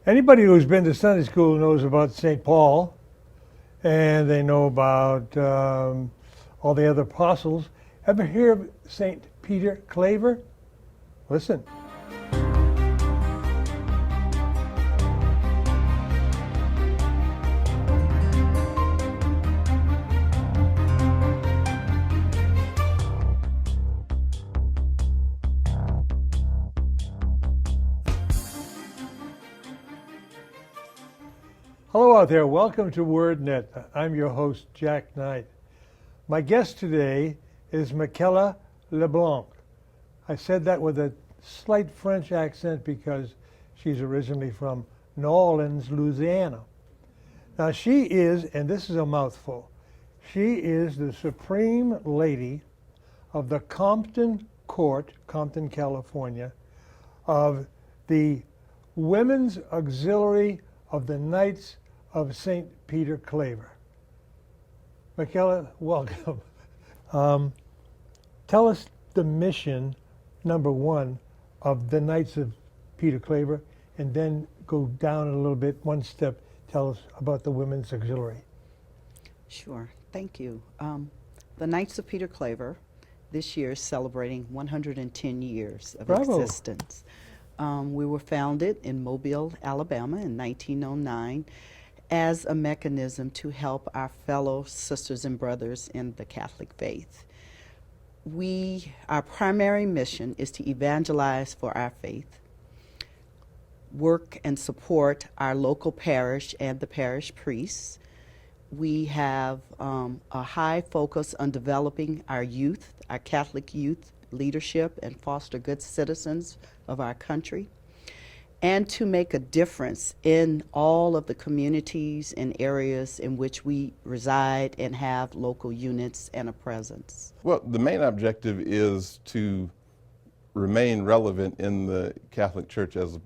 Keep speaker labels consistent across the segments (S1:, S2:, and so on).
S1: Anybody who's been to Sunday school knows about St. Paul, and they know about all the other apostles. Ever hear of St. Peter Claver? Listen. Hello out there, welcome to Wordnet. I'm your host, Jack Knight. My guest today is Michaela LeBlanc. I said that with a slight French accent because she's originally from New Orleans, Louisiana. Now she is, and this is a mouthful, she is the Supreme Lady of the Compton Court, Compton, California, of the Women's Auxiliary of the Knights of St. Peter Claver. Michaela, welcome. Tell us the mission, number one, of the Knights of Peter Claver, and then go down a little bit, one step, tell us about the Women's Auxiliary.
S2: Sure, thank you. The Knights of Peter Claver this year is celebrating 110 years of
S1: Bravo.
S2: existence. We were founded in Mobile, Alabama in 1909 as a mechanism to help our fellow sisters and brothers in the Catholic faith. Our primary mission is to evangelize for our faith, work and support our local parish and the parish priests. We have a high focus on developing our youth, our Catholic youth leadership, and foster good citizens of our country, and to make a difference in all of the communities and areas in which we reside and have local units and a presence.
S3: Well, the main objective is to remain relevant in the Catholic Church as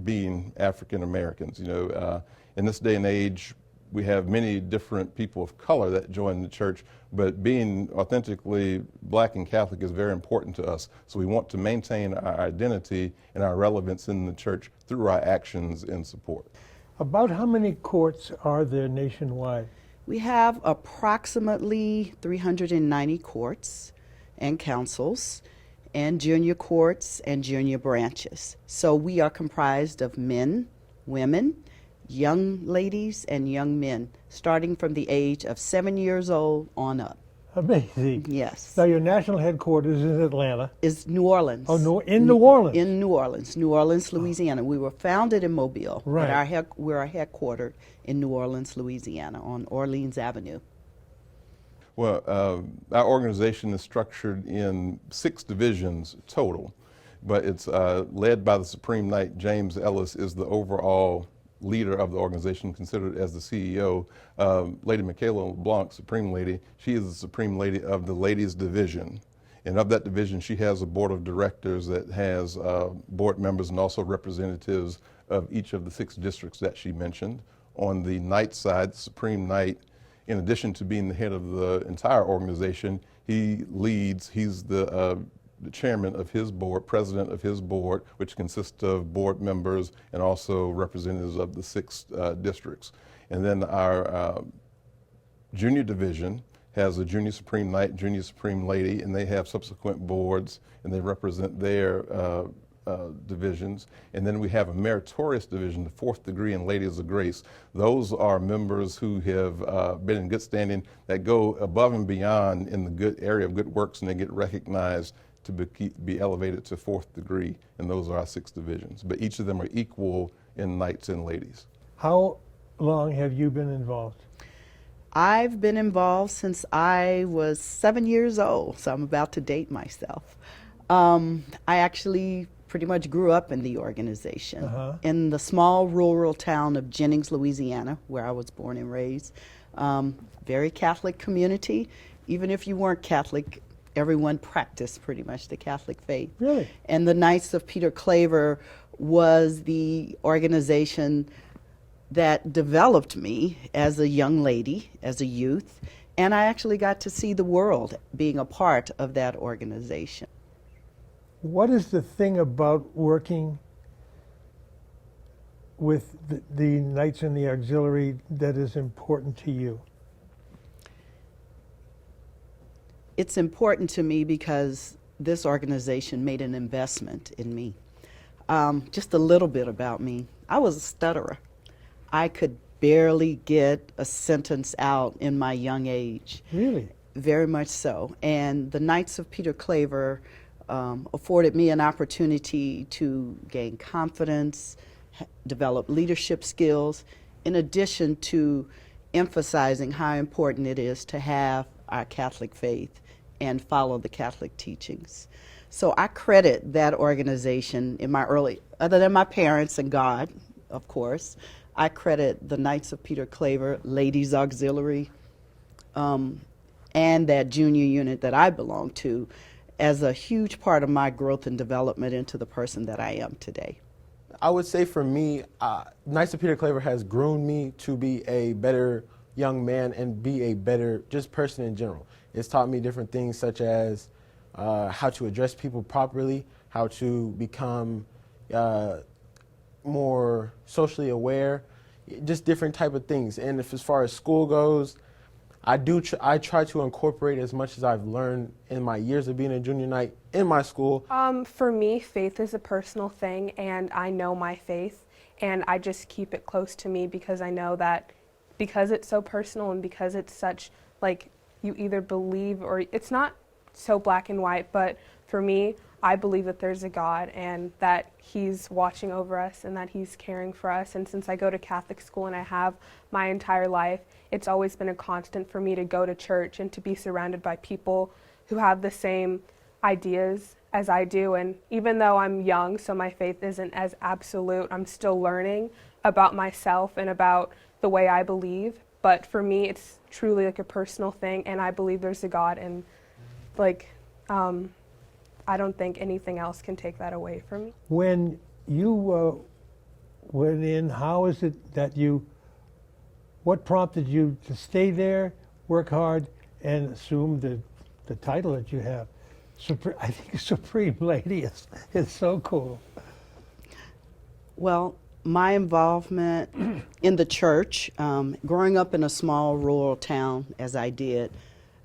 S3: being African Americans. In this day and age, we have many different people of color that join the church, but being authentically Black and Catholic is very important to us. So we want to maintain our identity and our relevance in the church through our actions and support.
S1: About how many courts are there nationwide?
S2: We have approximately 390 courts and councils, and junior courts and junior branches. So we are comprised of men, women, young ladies and young men, starting from the age of 7 years old on up.
S1: Amazing.
S2: Yes.
S1: Now your national headquarters is in Atlanta.
S2: Is New Orleans.
S1: Oh, no, in New Orleans?
S2: In New Orleans, Louisiana. We were founded in Mobile,
S1: right.
S2: But we're headquartered in New Orleans, Louisiana, on Orleans Avenue.
S3: Well, our organization is structured in 6 divisions total, but it's led by the Supreme Knight. James Ellis is the overall leader of the organization, considered as the CEO. Lady Michaela LeBlanc, Supreme Lady, she is the Supreme Lady of the Ladies Division. And of that division, she has a board of directors that has board members and also representatives of each of the 6 districts that she mentioned. On the Knight side, the Supreme Knight, in addition to being the head of the entire organization, he's the chairman of his board, president of his board, which consists of board members and also representatives of the 6 districts. And then our junior division has a junior Supreme Knight, junior Supreme Lady, and they have subsequent boards, and they represent their divisions. And then we have a meritorious division, the 4th degree and Ladies of Grace. Those are members who have been in good standing, that go above and beyond in the good area of good works, and they get recognized to be elevated to 4th degree, and those are our 6 divisions. But each of them are equal in Knights and Ladies.
S1: How long have you been involved?
S2: I've been involved since I was 7 years old, so I'm about to date myself. I actually pretty much grew up in the organization, in the small rural town of Jennings, Louisiana, where I was born and raised. Very Catholic community. Even if you weren't Catholic, everyone practiced pretty much the Catholic faith.
S1: Really?
S2: And the Knights of Peter Claver was the organization that developed me as a young lady, as a youth, and I actually got to see the world being a part of that organization.
S1: What is the thing about working with the Knights in the Auxiliary that is important to you?
S2: It's important to me because this organization made an investment in me. Just a little bit about me. I was a stutterer. I could barely get a sentence out in my young age.
S1: Really?
S2: Very much so. And the Knights of Peter Claver afforded me an opportunity to gain confidence, develop leadership skills, in addition to emphasizing how important it is to have our Catholic faith and follow the Catholic teachings. So I credit that organization in my early, other than my parents and God, of course, I credit the Knights of Peter Claver, Ladies Auxiliary, and that junior unit that I belong to as a huge part of my growth and development into the person that I am today.
S4: I would say for me, Knights of Peter Claver has groomed me to be a better young man and be a better just person in general. It's taught me different things such as how to address people properly, how to become more socially aware, just different type of things. And if as far as school goes, I try to incorporate as much as I've learned in my years of being a junior knight in my school.
S5: For me, faith is a personal thing, and I know my faith, and I just keep it close to me because I know that because it's so personal and because it's such, like, you either believe or it's not so black and white, but for me, I believe that there's a God and that He's watching over us and that He's caring for us. And since I go to Catholic school and I have my entire life, it's always been a constant for me to go to church and to be surrounded by people who have the same ideas as I do. And even though I'm young, so my faith isn't as absolute, I'm still learning about myself and about the way I believe. But for me, it's truly like a personal thing, and I believe there's a God, and like, I don't think anything else can take that away from me.
S1: When you went in, how is it that what prompted you to stay there, work hard, and assume the title that you have? I think Supreme Lady is so cool.
S2: Well, my involvement in the church, growing up in a small rural town as I did,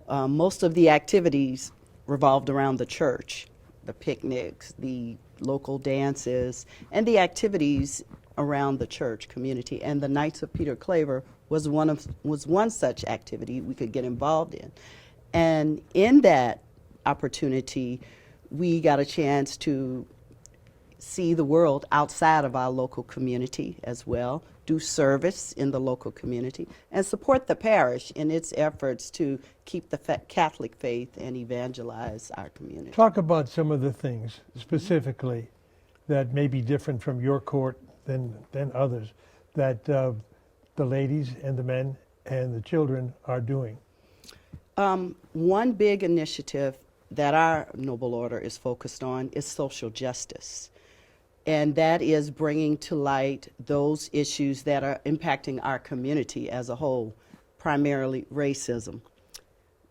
S2: most of the activities revolved around the church, the picnics, the local dances, and the activities around the church community. And the Knights of Peter Claver was one such activity we could get involved in. And in that opportunity, we got a chance to see the world outside of our local community as well, do service in the local community, and support the parish in its efforts to keep the Catholic faith and evangelize our community.
S1: Talk about some of the things specifically that may be different from your court than others that the ladies and the men and the children are doing.
S2: One big initiative that our noble order is focused on is social justice. And that is bringing to light those issues that are impacting our community as a whole, primarily racism,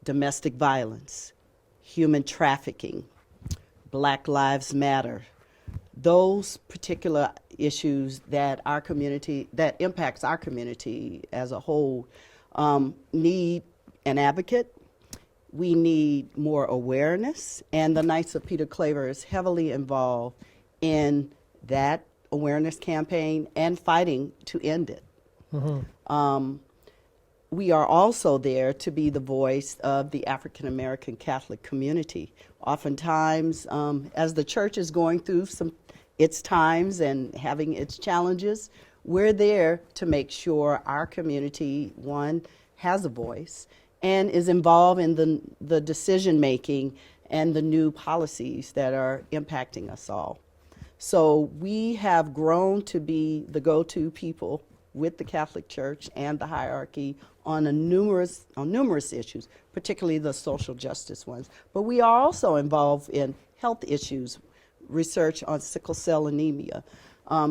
S2: domestic violence, human trafficking, Black Lives Matter. Those particular issues that our community, that impacts our community as a whole, need an advocate. We need more awareness, and the Knights of Peter Claver is heavily involved in that awareness campaign and fighting to end it. Mm-hmm. We are also there to be the voice of the African American Catholic community. Oftentimes, as the church is going through its times and having its challenges, we're there to make sure our community, one, has a voice and is involved in the decision making and the new policies that are impacting us all. So we have grown to be the go-to people with the Catholic Church and the hierarchy on numerous issues, particularly the social justice ones. But we are also involved in health issues, research on sickle cell anemia,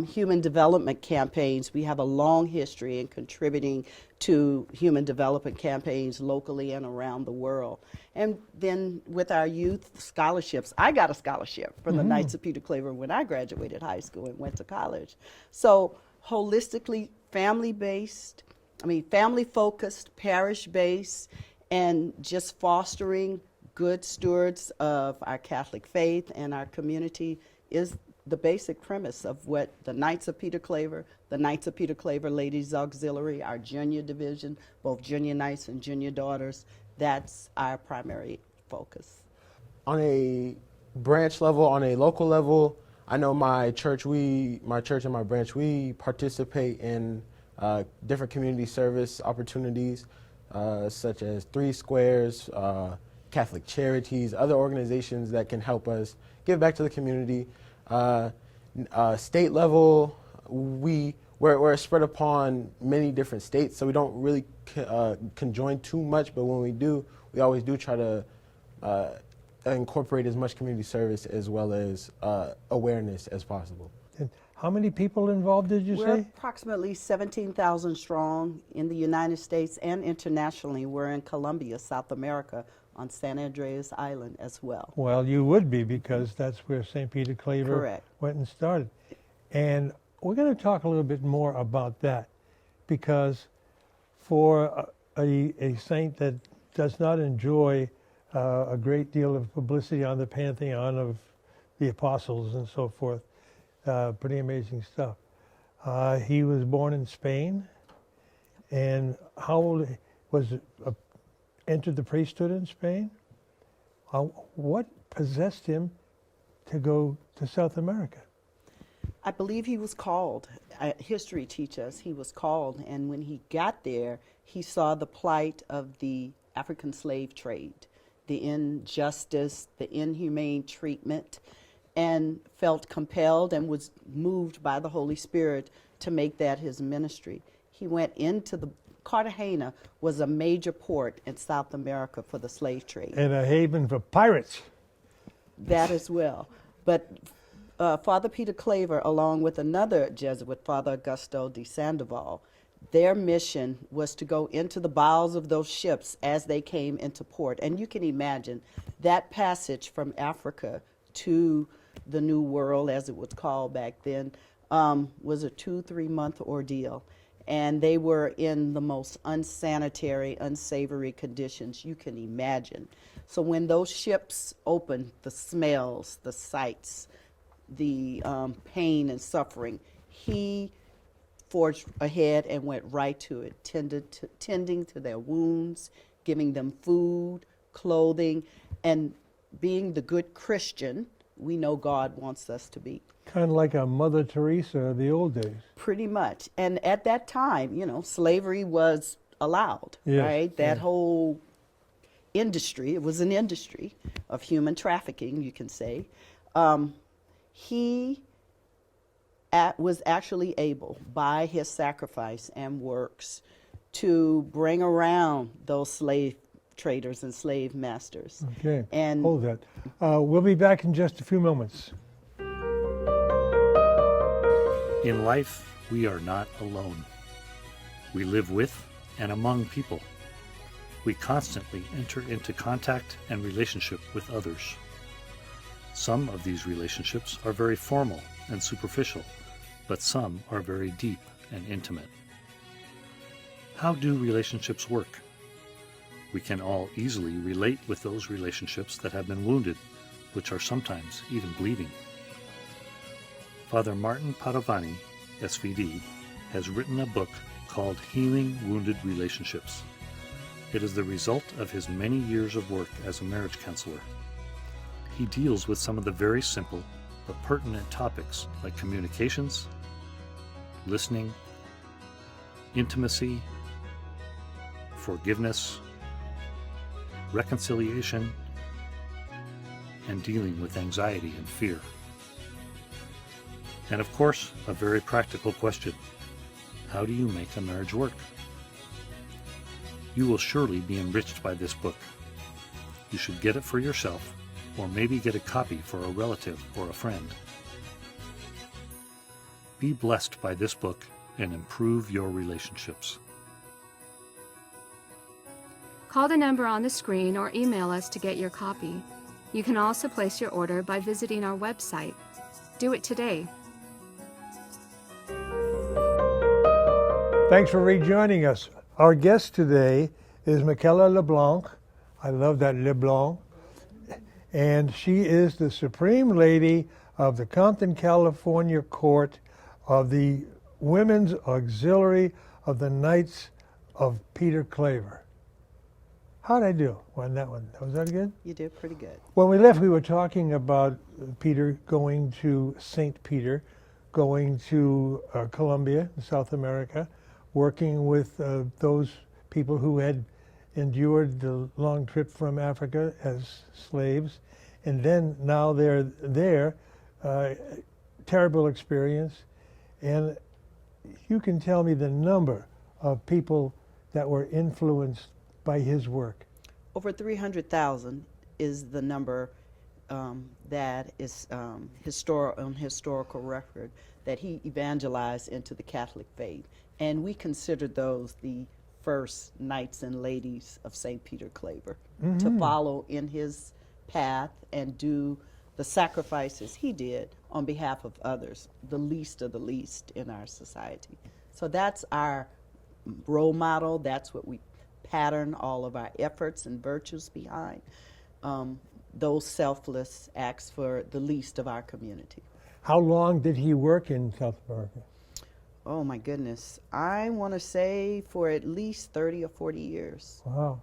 S2: human development campaigns. We have a long history in contributing to human development campaigns locally and around the world. And then with our youth scholarships, I got a scholarship from the Knights of Peter Claver when I graduated high school and went to college. So holistically family-based, family-focused, parish-based, and just fostering good stewards of our Catholic faith and our community is the basic premise of what the Knights of Peter Claver, the Knights of Peter Claver Ladies Auxiliary, our junior division, both junior knights and junior daughters, that's our primary focus.
S4: On a branch level, on a local level, I know my church and my branch, we participate in different community service opportunities, such as Three Squares, Catholic Charities, other organizations that can help us give back to the community. State level, we're spread upon many different states, so we don't really conjoin too much, but when we do, we always do try to incorporate as much community service as well as awareness as possible.
S1: And how many people involved did you
S2: We're
S1: say?
S2: approximately 17,000 strong in the United States and internationally. We're in Colombia, South America, on San Andreas Island as well.
S1: Well, you would be, because that's where St. Peter Claver
S2: Correct.
S1: went and started. And we're going to talk a little bit more about that, because for a saint that does not enjoy a great deal of publicity on the pantheon of the apostles and so forth, pretty amazing stuff. He was born in Spain, and how old was entered the priesthood in Spain? What possessed him to go to South America?
S2: I believe he was called. History teaches us he was called, and when he got there, he saw the plight of the African slave trade, the injustice, the inhumane treatment, and felt compelled and was moved by the Holy Spirit to make that his ministry. He went into Cartagena was a major port in South America for the slave trade.
S1: And a haven for pirates.
S2: That as well. But Father Peter Claver, along with another Jesuit, Father Augusto de Sandoval, their mission was to go into the bowels of those ships as they came into port. And you can imagine that passage from Africa to the New World, as it was called back then, was a 2-3 month ordeal. And they were in the most unsanitary, unsavory conditions you can imagine. So when those ships opened, the smells, the sights, the pain and suffering, he forged ahead and went right to it, tending to their wounds, giving them food, clothing, and being the good Christian we know God wants us to be.
S1: Kind of like a Mother Teresa of the old days.
S2: Pretty much. And at that time, slavery was allowed,
S1: Yes,
S2: right? That
S1: yes.
S2: whole industry, it was an industry of human trafficking, you can say. He was actually able, by his sacrifice and works, to bring around those slave traders and slave masters.
S1: Okay,
S2: And
S1: hold that. We'll be back in just a few moments.
S6: In life, we are not alone. We live with and among people. We constantly enter into contact and relationship with others. Some of these relationships are very formal and superficial, but some are very deep and intimate. How do relationships work? We can all easily relate with those relationships that have been wounded, which are sometimes even bleeding. Father Martin Padovani, SVD, has written a book called Healing Wounded Relationships. It is the result of his many years of work as a marriage counselor. He deals with some of the very simple but pertinent topics like communications, listening, intimacy, forgiveness, reconciliation, and dealing with anxiety and fear. And of course, a very practical question: how do you make a marriage work? You will surely be enriched by this book. You should get it for yourself, or maybe get a copy for a relative or a friend. Be blessed by this book and improve your relationships.
S7: Call the number on the screen or email us to get your copy. You can also place your order by visiting our website. Do it today.
S1: Thanks for rejoining us. Our guest today is Michaela LeBlanc. I love that LeBlanc. And she is the Supreme Lady of the Compton, California Court of the Women's Auxiliary of the Knights of Peter Claver. How'd I do on that one? Was that good?
S2: You did pretty good.
S1: When we left, we were talking about Peter going to St. Peter, going to Colombia, South America, working with those people who had endured the long trip from Africa as slaves, and then now they're there. Terrible experience, and you can tell me the number of people that were influenced by his work.
S2: Over 300,000 is the number that is on historical record that he evangelized into the Catholic faith. And we consider those the first knights and ladies of St. Peter Claver, to follow in his path and do the sacrifices he did on behalf of others, the least of the least in our society. So that's our role model. That's what we pattern all of our efforts and virtues behind, those selfless acts for the least of our community.
S1: How long did he work in South America?
S2: Oh my goodness. I want to say for at least 30 or 40 years.
S1: Wow.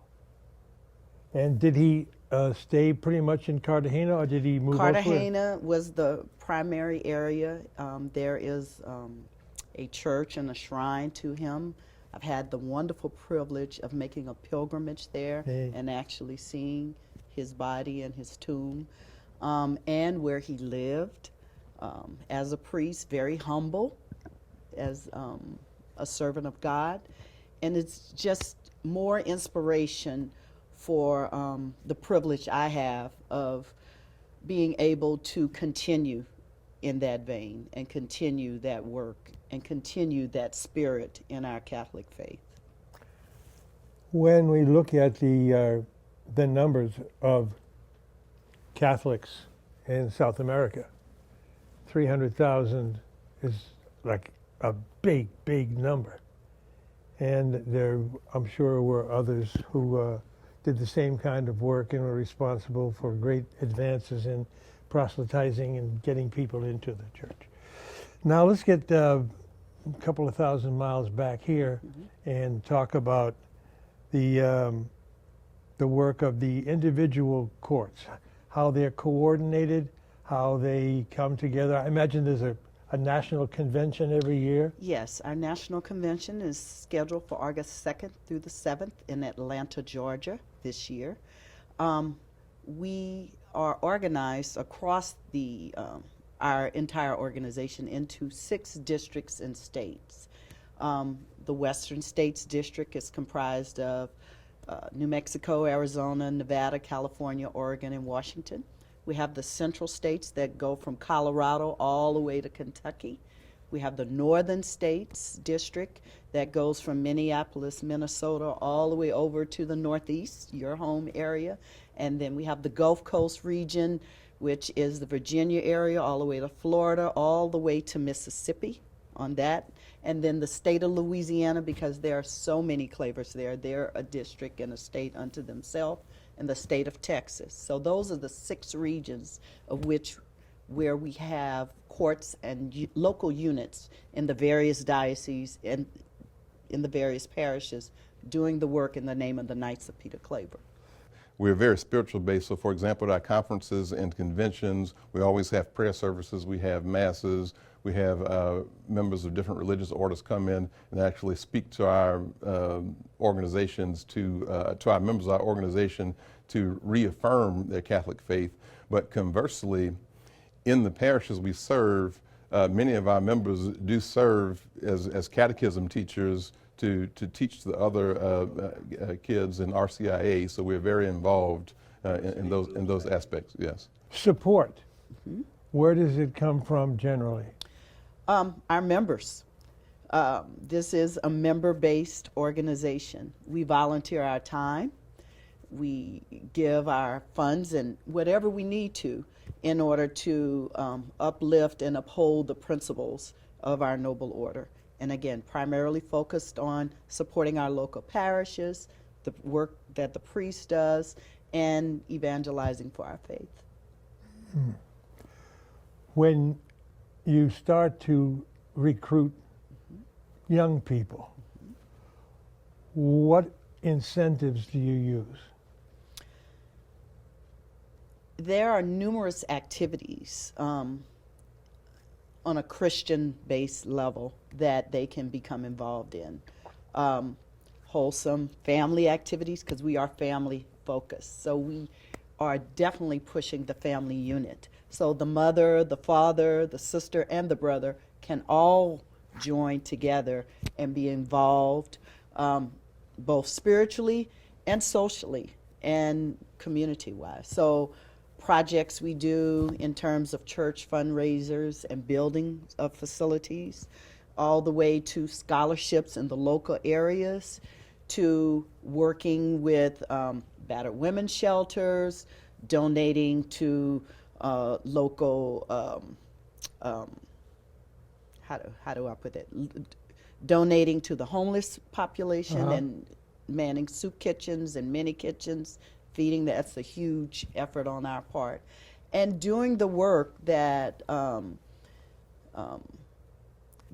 S1: And did he stay pretty much in Cartagena, or did he move elsewhere?
S2: Cartagena was the primary area. There is a church and a shrine to him. I've had the wonderful privilege of making a pilgrimage there and actually seeing his body and his tomb, and where he lived as a priest, very humble, as a servant of God. And it's just more inspiration for the privilege I have of being able to continue in that vein and continue that work and continue that spirit in our Catholic faith.
S1: When we look at the numbers of Catholics in South America, 300,000 is like a big, big number. And there, I'm sure, were others who did the same kind of work and were responsible for great advances in proselytizing and getting people into the church. Now let's get a couple of thousand miles back here and talk about the work of the individual courts, how they're coordinated, how they come together. I imagine there's a national convention every year.
S2: Yes, our national convention is scheduled for August 2nd through the 7th in Atlanta, Georgia this year. We are organized across our entire organization into 6 districts and states. The Western States District is comprised of New Mexico, Arizona, Nevada, California, Oregon, and Washington. We have the central states that go from Colorado all the way to Kentucky. We have the Northern States District that goes from Minneapolis, Minnesota, all the way over to the Northeast, your home area. And then we have the Gulf Coast region, which is the Virginia area, all the way to Florida, all the way to Mississippi on that. And then the state of Louisiana, because there are so many Clavers there, they're a district and a state unto themselves, and the state of Texas. So those are the 6 regions of where we have courts and local units in the various dioceses and in the various parishes doing the work in the name of the Knights of Peter Claver.
S3: We're very spiritual based. So for example, at our conferences and conventions, we always have prayer services, we have masses, we have members of different religious orders come in and actually speak to our organizations, to our members of our organization to reaffirm their Catholic faith. But conversely, in the parishes we serve, many of our members do serve as catechism teachers to teach the other kids in RCIA, so we're very involved in those aspects. Yes.
S1: Support. Where does it come from generally?
S2: Our members. This is a member-based organization. We volunteer our time. We give our funds and whatever we need to in order to uplift and uphold the principles of our noble order. And again, primarily focused on supporting our local parishes, the work that the priest does, and evangelizing for our faith.
S1: When you start to recruit young people, what incentives do you use?
S2: There are numerous activities on a Christian-based level that they can become involved in. Wholesome family activities, because we are family focused. So we are definitely pushing the family unit. So the mother, the father, the sister, and the brother can all join together and be involved both spiritually and socially and community-wise. So projects we do in terms of church fundraisers and building of facilities, all the way to scholarships in the local areas, to working with battered women's shelters, donating to local, how do I put that? Donating to the homeless population and manning soup kitchens and mini kitchens, feeding. That's a huge effort on our part. And doing the work that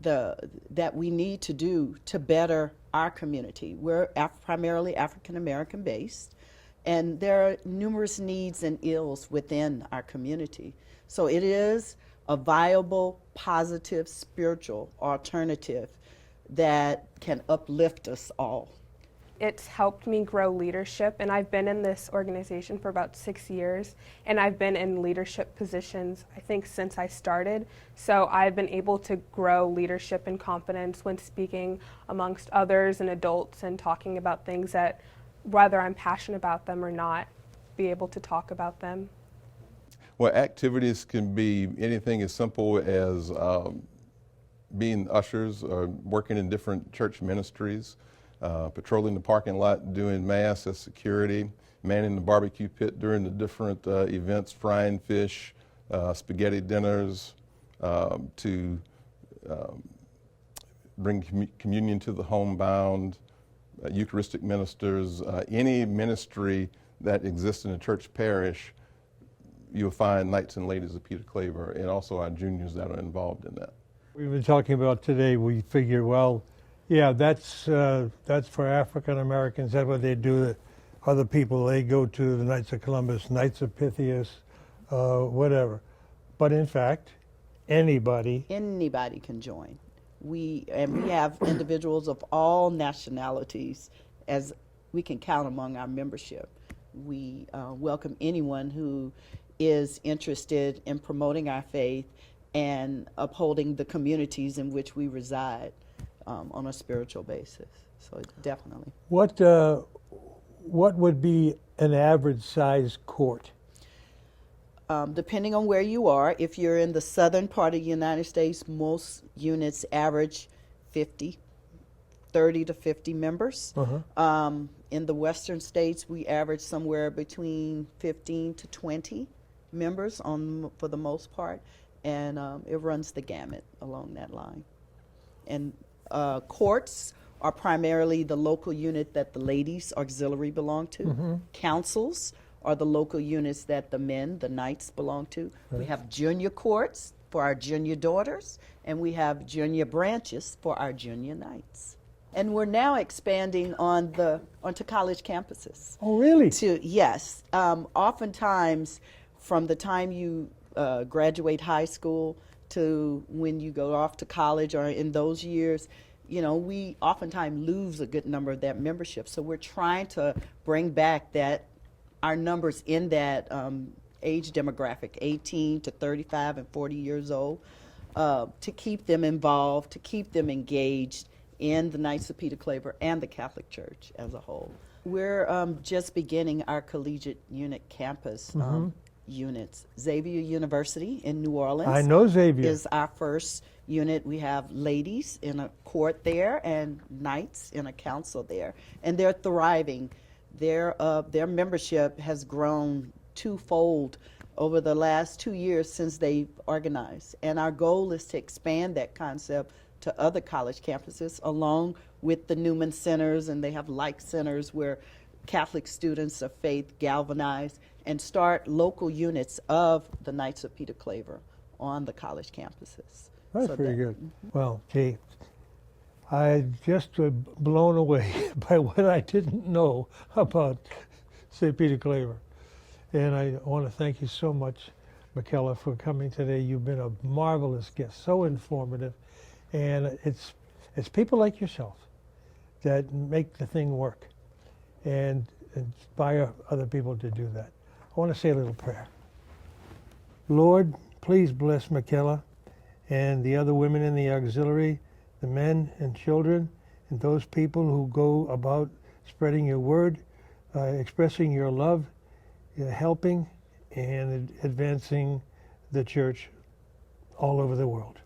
S2: that we need to do to better our community. We're primarily African American based, and there are numerous needs and ills within our community. So it is a viable, positive, spiritual alternative that can uplift us all.
S5: It's helped me grow leadership, and I've been in this organization for about 6 years, and I've been in leadership positions, I think, since I started. So I've been able to grow leadership and confidence when speaking amongst others and adults and talking about things that, whether I'm passionate about them or not, be able to talk about them.
S3: Well, activities can be anything as simple as being ushers or working in different church ministries, patrolling the parking lot, doing mass as security, manning the barbecue pit during the different events, frying fish, spaghetti dinners, to bring communion to the homebound, Eucharistic ministers, any ministry that exists in a church parish. You'll find Knights and Ladies of Peter Claver, and also our juniors that are involved in that.
S1: We've been talking about today, we figure, well, yeah, that's for African Americans. That's what they do. The other people, they go to the Knights of Columbus, Knights of Pythias, whatever. But in fact, anybody
S2: Can join. We have individuals of all nationalities, as we can count among our membership. We welcome anyone who is interested in promoting our faith and upholding the communities in which we reside on a spiritual basis. So definitely.
S1: what would be an average size court?
S2: Depending on where you are, if you're in the southern part of the United States, most units average 30 to 50 members. In the western states, we average somewhere between 15 to 20 members for the most part, and it runs the gamut along that line. And courts are primarily the local unit that the ladies auxiliary belong to. Councils are the local units that the men, the knights, belong to. We have junior courts for our junior daughters, and we have junior branches for our junior knights. And we're now expanding onto college campuses.
S1: Oh, really?
S2: Yes. Oftentimes, from the time you graduate high school to when you go off to college, or in those years, we oftentimes lose a good number of that membership. So we're trying to bring back our numbers in that age demographic, 18 to 35 and 40 years old, to keep them involved, to keep them engaged in the Knights of Peter Claver and the Catholic Church as a whole. We're just beginning our collegiate unit campus units. Xavier University in New Orleans.
S1: I know Xavier.
S2: Is our first unit. We have ladies in a court there and knights in a council there, and they're thriving. Their membership has grown twofold over the last 2 years since they've organized, and our goal is to expand that concept to other college campuses, along with the Newman Centers, and they have like centers where Catholic students of faith galvanize and start local units of the Knights of Peter Claver on the college campuses.
S1: That's
S2: So
S1: pretty
S2: that-
S1: good. Well, Kate, I just was blown away by what I didn't know about St. Peter Claver. And I want to thank you so much, Michaela, for coming today. You've been a marvelous guest, so informative. And it's people like yourself that make the thing work and inspire other people to do that. I want to say a little prayer. Lord, please bless Michaela and the other women in the auxiliary, the men and children, and those people who go about spreading your word, expressing your love, helping and advancing the church all over the world.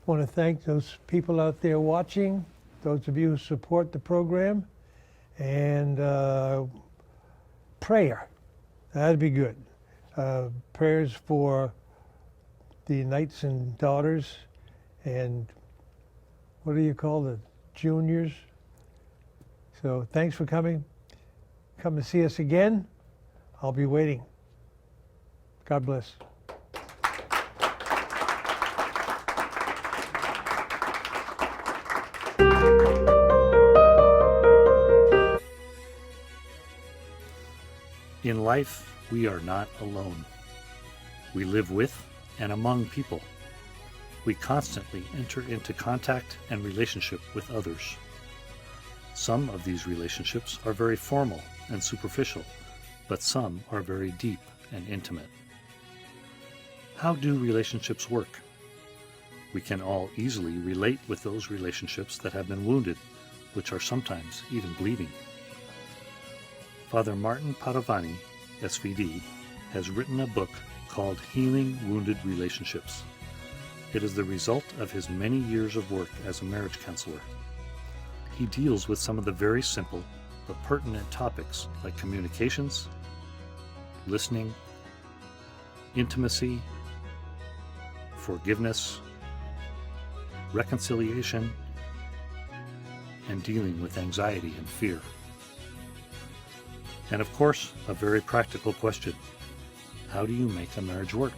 S1: I want to thank those people out there watching, those of you who support the program, and prayer. That'd be good. Prayers for the knights and daughters, and what do you call the juniors? So thanks for coming. Come and see us again. I'll be waiting. God bless.
S6: In life, we are not alone. We live with and among people. We constantly enter into contact and relationship with others. Some of these relationships are very formal and superficial, but some are very deep and intimate. How do relationships work? We can all easily relate with those relationships that have been wounded, which are sometimes even bleeding. Father Martin Padovani, SVD, has written a book called Healing Wounded Relationships. It is the result of his many years of work as a marriage counselor. He deals with some of the very simple but pertinent topics like communications, listening, intimacy, forgiveness, reconciliation, and dealing with anxiety and fear. And of course, a very practical question: how do you make a marriage work?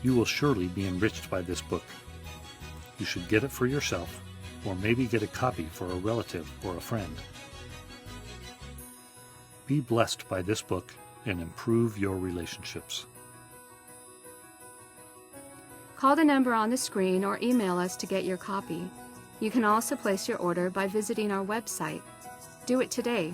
S6: You will surely be enriched by this book. You should get it for yourself, or maybe get a copy for a relative or a friend. Be blessed by this book and improve your relationships.
S7: Call the number on the screen or email us to get your copy. You can also place your order by visiting our website. Do it today.